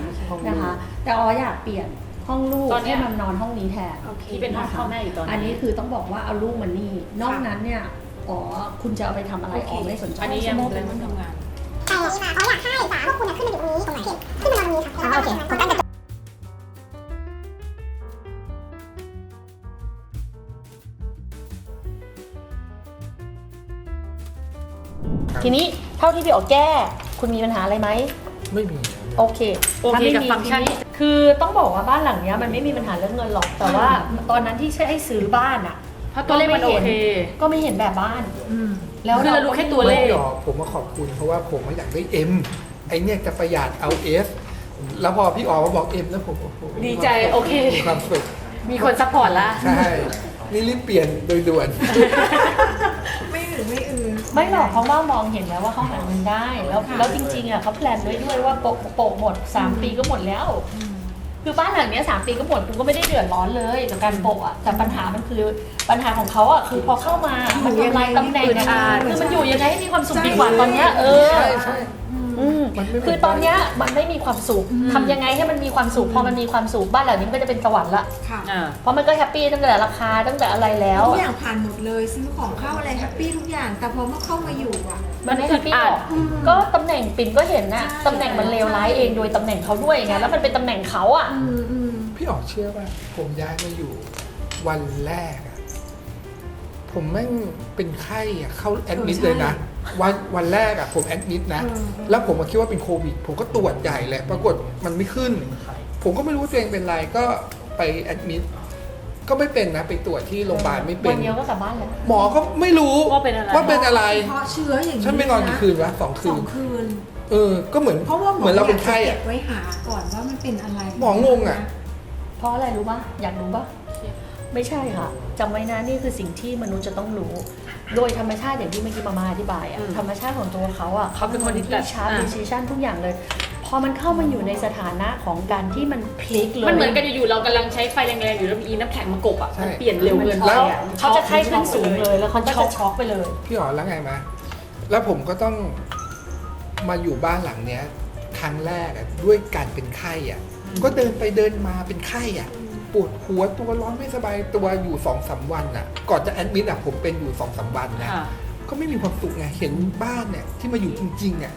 นะคะ แต่อ๋ออยากเปลี่ยนห้องลูก ตอนเนี้ ให้ ย มันนอนห้องนี้แทน โอเค ที่เป็นห้องพ่อแม่อยู่ตอนนี้ อันนี้คือต้องบอกว่าเอาลูกมันนี่ นอกนั้นเนี่ยอ๋อคุณจะเอาไปทำอะไรอ๋อไม่สนใจ อันนี้ยัง โมเป็นห้องทำงาน แต่อย่างนี้มาอยากให้ฝาพวกคุณขึ้นมาอยู่ตรงนี้ตรงไหนขึ้นมานอนตรงนี้ค่ะโอเคผมตั้งแต่ ทีนี้เท่าที่พี่อ๋อแก้ คุณมีปัญหาอะไรไหม ไม่มี โอเค โอเค ถ้าไม่ กับ มี ฟังก์ชัน ทีนี้คือต้องบอกว่าบ้านหลังเนี้ยมันไม่มีปัญหาเรื่องเงินหรอก แต่ว่าตอนนั้นที่ให้ซื้อบ้านอ่ะ เพราะตัวเลขมันโอเค ก็ไม่เห็นแบบบ้าน แล้วคือเรารู้แค่ตัวเลข ไม่หรอกผมมาขอบคุณเพราะว่าผมอยากได้ M ไอเนี่ยจะประหยัดเอา S แล้วพอพี่อ๋อมาบอก M แล้วผมโอ้โห ดีใจโอเค มีความสุข มีคนซัพพอร์ตละ ใช่ นี่รีบเปลี่ยนโดยด่วน ไม่อือ ไม่หรอกเพราะว่ามองเห็นแล้วว่าเขาหาเงินได้ แล้วจริงๆอ่ะเขาแพลนไว้ด้วยว่าโปะหมด 3 ปีก็หมดแล้ว คือบ้านหลังเนี้ย3 ปีก็หมดคุณก็ไม่ได้เดือดร้อนเลยกับการโปะอ่ะแต่ปัญหามันคือปัญหาของเขาอ่ะคือพอเข้ามามันทำลายตำแหน่งงานคือมันอยู่ยังไงให้มีความสุขดีกว่าตอนเนี้ยใช่ใช่ มันไม่เหมือน คือตอนเนี้ยมันไม่มีความสุขทำยังไงให้มันมีความสุขพอมันมีความสุขบ้านหลังนี้มันก็จะเป็นสวรรค์ละ ค่ะ เพราะมันก็แฮปปี้ตั้งแต่ราคาตั้งแต่อะไรแล้ว ทุกอย่างผ่านหมดเลยซื้อของเข้าอะไรแฮปปี้ทุกอย่าง แต่พอเมื่อเข้ามาอยู่อ่ะ มันไม่แฮปปี้หรอกก็ตำแหน่งปิ่นก็เห็นนะ ใช่ ตำแหน่งมันเลวร้ายเองโดยตำแหน่งเขาด้วยไงแล้วมันเป็นตำแหน่งเขาอ่ะ พี่อ๋อเชื่อว่าผมย้ายมาอยู่วันแรกอะผมแม่งเป็นไข้อะเข้าแอดมิดเลยนะ วันแรกอะผมแอดมิดนะ แล้วผมก็คิดว่าเป็นโควิด ผมก็ตรวจใหญ่เลยปรากฏมันไม่ขึ้น ผมก็ไม่รู้ว่าตัวเองเป็นไรก็ไปแอดมิดก็ไม่เป็นนะ ไปตรวจที่โรงพยาบาลไม่เป็ วัน นเดียวก็กลับบ้านแล้ว หมอก็ไม่รู้ ว่าเป็นอะไร ว่าเป็นอะไร เพราะเชื้ออย่างนี้ ฉันไปนอนกี่คืนวะ2 คื ส น องคืน ก็เหมือน เพราะว่าหมอ เหมือนเราเป็นไข้ อยา อะ กจะเก็บไว้หาก่อนว่ามันเป็นอะไร หมองงอะ เพราะอะไรรู้ปะอยากรู้ปะไม่ใช่ค่ะจำไว้นะนี่คือสิ่งที่มนุษย์จะต้องรู้ โดยธรรมชาติอย่างที่เมื่อกี้มาอธิบายอะธรรมชาติของตัวเขาอะ เขาเป็นคนที่ ชาร์จ decision ทุกอย่างเลย พอมันเข้ามาอยู่ในสถานะของการที่มันพลิกเลย มันเหมือนกันอยู่ๆเรากำลังใช้ไฟแรงๆอยู่แล้วมีน้ำแข็งมากบอ่ะ ใช่ มันเปลี่ยนเร็วเกินไป แล้ว อ่ะ เขาจะไข้ขึ้นสูงเลยแล้วเขาก็จะช็อกไปเลย พี่อ๋อแล้วไงมาแล้วผมก็ต้องมาอยู่บ้านหลังเนี้ย ครั้งแรกอะด้วยการเป็นไข้อะก็เดินไปเดินมาเป็นไข้อะปวดหัวตัวร้อนไม่สบายตัวอยู่2-3 วันอะก่อนจะแอดมิดอะผมเป็นอยู่2-3 วันนะ ค่ะ ก็ไม่มีความสุขไงเห็นบ้านเนี่ยที่มาอยู่จริงๆอะ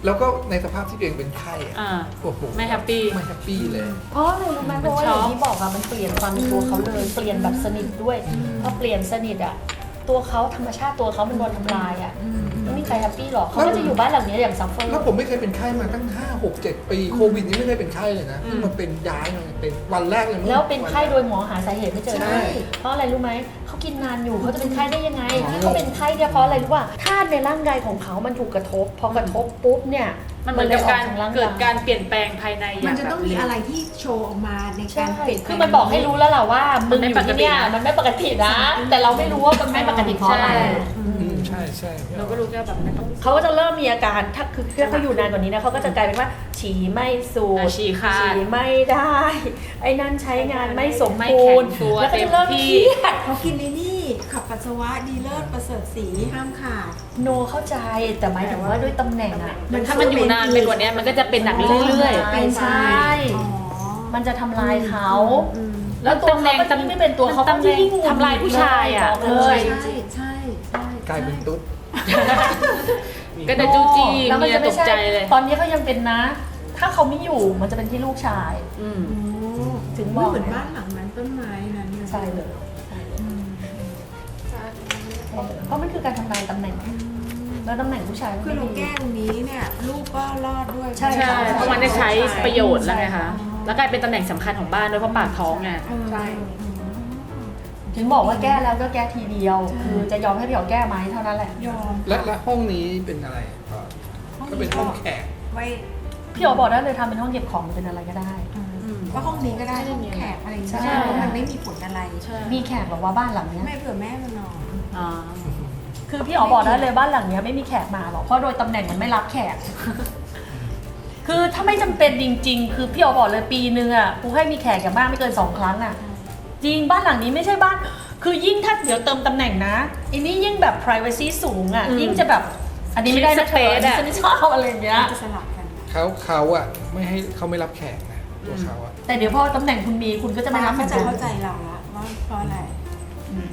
แล้วก็ในสภาพที่ตัวเองเป็นไข้อะ อ่า โอ้โห ไม่แฮปปี้ ไม่แฮปปี้เลย เพราะอะไรรู้ไหมเพราะว่า มันช็ อ อก ย่างที่บอกอะมันเปลี่ยนความเป็นตัวเขาเลยเปลี่ยนแบบสนิทด้วยพอเปลี่ยนสนิทอะตัวเขาธรรมชาติตัวเขามันโดนทำลายอะไม่มีใครแฮปปี้หรอกเขาก็จะอยู่บ้านหลังนี้อย่างซัฟเฟอร์ แล้วผมไม่เคยเป็นไข้มาตั้ง5-6-7 ปีโควิดนี่ไม่เคยเป็นไข้เลยนะเพิ่งมาเป็นย้ายมาเป็นวันแรกเลยมั้ง แล้วเป็นไข้โดยหมอหาสาเหตุไม่เจอ ใช่ ได้เพราะอะไรรู้ไหมเขากินนานอยู่เขาจะเป็นไข้ได้ยังไงที่เขาเป็นไข้เนี่ยเพราะอะไรรู้ป่ะธาตุในร่างกายของเขามันถูกกระทบพอกระทบปุ๊บเนี่ย มันเหมือนกับการ ลยออทง เกิด ย การเปลี่ยนแปลงภายใน มันจะต้องมีอะไรที่โชว์ออกมาใน ใช่ การเปลี่ยนแปลง คือมันบอกให้รู้แล้วแหละว่ามึงอยู่ที่เนี่ยมันไม่ปกตินะ แต่เราไม่รู้ว่ามันไม่ปกติเพราะอะไร ใช่ใช่ เราก็รู้แค่แบบไม่ต้อง เขาก็จะเริ่มมีอาการถ้าเขาอยู่นานกว่านี้นะเขาก็จะกลายเป็นว่าฉี่ไม่สูด ฉี่ขาด ฉี่ไม่ได้ ไอ้นั่นใช้งานไม่สม ไม่ บู แข็ รง ณ์ ตัว แล้วก็ เต็ จะ ม เริ่มเค ที่ รียด เขากินในนี่ขับปัสสาวะดีเลิศประเสริฐสีห้ามขาด โนเข้าใจแต่หมายถึงว่าด้วยตำแหน่งอะ ถ้ามันอยู่นานไปกว่านี้มันก็จะเป็นหนักเรื่อย เป็นใช่ อ๋อ มันจะทำลายเขา ๆ แล้วตัวเขาก็ยิ่งไม่เป็นตัวเขาก็ ตำแหน่ง ยิ่ง ทำลายผู้ชายอะ เลย ใช่ใช่ กลายเป็นตุ๊ด ก็จะจู้จี้ แล้วมัน เมีย จะ ต ไม่ ก ใช่ ใจเลย ตอนนี้เขายังเป็นนะ ถ้าเขาไม่อยู่มันจะเป็นที่ลูกชาย อืม ถึงบอก เหมือนบ้านหลังนั้นต้นไม้นั้นเนี่ย ใช่เลยเพราะมันคือการทำลายตำแหน่งแล้วตำแหน่งผู้ชายมัน คือ ไม่ เรา ดี แก้ตรงนี้เนี่ยลูกก็รอดด้วย ใช่ ใช่เพราะมันได้ใช้ประโยชน์แล้วไงคะ แล้วกลายเป็นตำแหน่งสำคัญของบ้านด้วยเพราะปากท้องไง ใช่ ถึงบอกว่าแก้แล้วก็แก้ทีเดียว คือจะยอมให้พี่อ๋อแก้ไหมเท่านั้นแหละ ยอม และห้องนี้เป็นอะไรก็เป็นห้องแขก ไว้ พี่อ๋อบอกได้เลยทำเป็นห้องเก็บของเป็นอะไรก็ได้ ก็ห้องนี้ก็ได้ห้องแขกอะไรอย่างเงี้ย ใช่ เพราะมันไม่มีผลอะไร มีแขกหรอว่าบ้านหลังเนี้ย ไม่เผื่อแม่มานอน อ๋อ คือพี่อ๋อบอกได้เลยบ้านหลังเนี้ยไม่มีแขกมาหรอกเพราะโดยตำแหน่งมันไม่รับแขก คือถ้าไม่จำเป็นจริง ๆ คือพี่อ๋อบอกเลยปีนึงอ่ะกูให้มีแขกอย่างมากไม่เกิน2 ครั้งอ่ะ จริงบ้านหลังนี้ไม่ใช่บ้าน คือยิ่งถ้าเดี๋ยวเติมตำแหน่งนะอันนี้ยิ่งแบบ privacy สูงอ่ะยิ่งจะแบบอันนี้ไม่ได้นะเธอฉันไม่ชอบอะไรอย่างเงี้ย จะสลับกัน เขาอ่ะไม่ให้เขาไม่รับแขกนะตัวเขาอ่ะ แต่เดี๋ยวพอตำแหน่งคุณมีคุณก็จะไม่รับ เขาจะ หมือนกัน เข้าใจเราละว่าเพราะอะไร อืม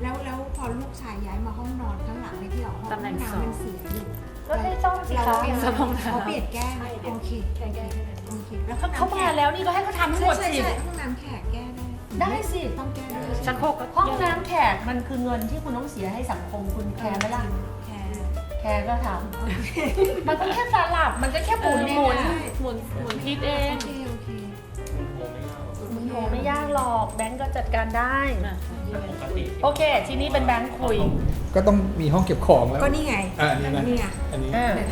แล้วพอลูกชายย้ายมาห้องนอนข้างหลังในที่ออกห้อง ตำแหน่ง น้ำ สอง มันเสียอยู่ ก็ให้ซ่อมสิคะ เราเปลี่ยน ซ่อมห้องน้ำ เขาเปลี่ยนแก้ไหมโอเคโอเคแล้วห้องน้ำ เขามาแล้วนี่ก็ให้เขาทำให้หมด ใช่ สิ ใช่ห้องน้ำแขกแก้ได้ ได้สิ ต้องแก้ได้ ชักโครกก็ ห้องน้ำแขกมันคือเงินที่คุณต้องเสียให้สังคมคุณแคร์ไหมล่ะ แคร์ แคร์ก็ทำมันก็แค่สลับมันก็แค่หมุน หมุนทิศเอง โอเค มันโหไม่ยากหรอกแบงก์ก็จัดการได้ ปกติ โอเค ทีนี้เป็นแบงก์คุย ก็ต้องมีห้องเก็บของแล้ว ก็นี่ไง อันนี้นะ นี่ไง อันนี้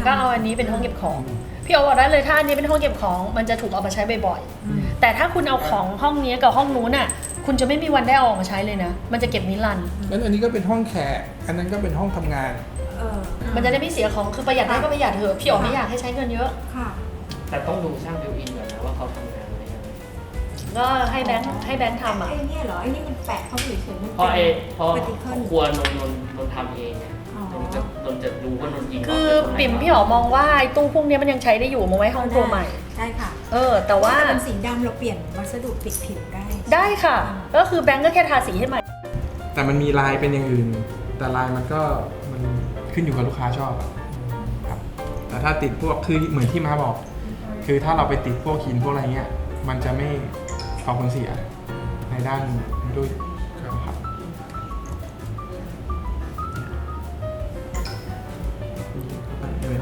ก็เอาอันนี้เป็นห้องเก็บของ พี่โอบอกได้เลยถ้าอันนี้เป็นห้องเก็บของมันจะถูกเอามาใช้บ่อยๆแต่ถ้าคุณเอาของห้องนี้กับห้องนู้นน่ะคุณจะไม่มีวันได้เอาออกมาใช้เลยนะ มันจะเก็บนิรันดร์ งั้นอันนี้ก็เป็นห้องแขก อันนั้นก็เป็นห้องทำงาน มันจะได้ไม่เสียของคือประหยัดได้ก็ประหยัดเถอะพี่โอไม่อยากให้ใช้เงินเยอะ ค่ะ แต่ต้องดูช่างบิวอินก่อนนะว่าเขาทำงานอะไรยังไง ก็ให้แบงค์ทำอ่ะ ไอ้เนี่ยเหรอไอ้นี่มันแปะเข้าไปเฉยๆมัน เพราะปฏิ เพราะ เคิล ครัวนนทำเองไง อ๋อ นนจะรู้ว่านนยิง คือปิ่มพี่หอมองว่าไอ้ตู้พวกนี้มันยังใช้ได้อยู่มาไว้ห้องครัวใหม่ ใช่ค่ะ แต่ว่า ถ้าเป็นสีดำเราเปลี่ยนวัสดุปิดผิวได้ ได้ค่ะ ก็คือแบงค์ก็แค่ทาสีให้ใหม่ แต่มันมีลายเป็นอย่างอื่น แต่ลายมันก็มันขึ้นอยู่กับลูกค้าชอบอะครับแต่ถ้าติดพวกคือเหมือนที่มาบอก คือถ้าเราไปติดพวกหินพวกอะไรเงี้ยมันจะไม่ก่อผลเสียในด้านด้วยครับ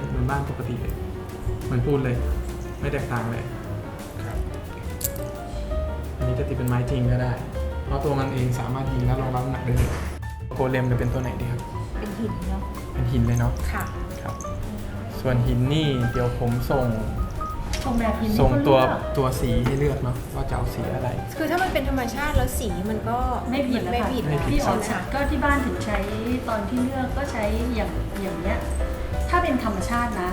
เหมือนบ้านปกติเลยเหมือนปูนเลย ไม่แตกต่างเลย ครับ อันนี้จะติดเป็นไม้จริงก็ได้ เพราะตัวมันเองสามารถยิงและรองรับน้ำหนักได้เลยโกเลมจะเป็นตัวไหนดีครับ เป็นหินเนาะ เป็นหินเลยเนาะ ค่ะ ครับ ส่วนหินนี่เดี๋ยวผมส่ง ส่งแบบหิน ส่งตัว ให้เขาเลือก ตัวสีให้เลือกเนาะว่าจะเอาสีอะไร คือถ้ามันเป็นธรรมชาติแล้วสีมันก็ ไม่ผิดแล้ว ไม่ ค่ะ ผิด ไม่ผิด พี่ออก ใช่ ก็ที่บ้านถึงใช้ตอนที่เลือกก็ใช้อย่างเนี้ยถ้าเป็นธรรมชาตินะ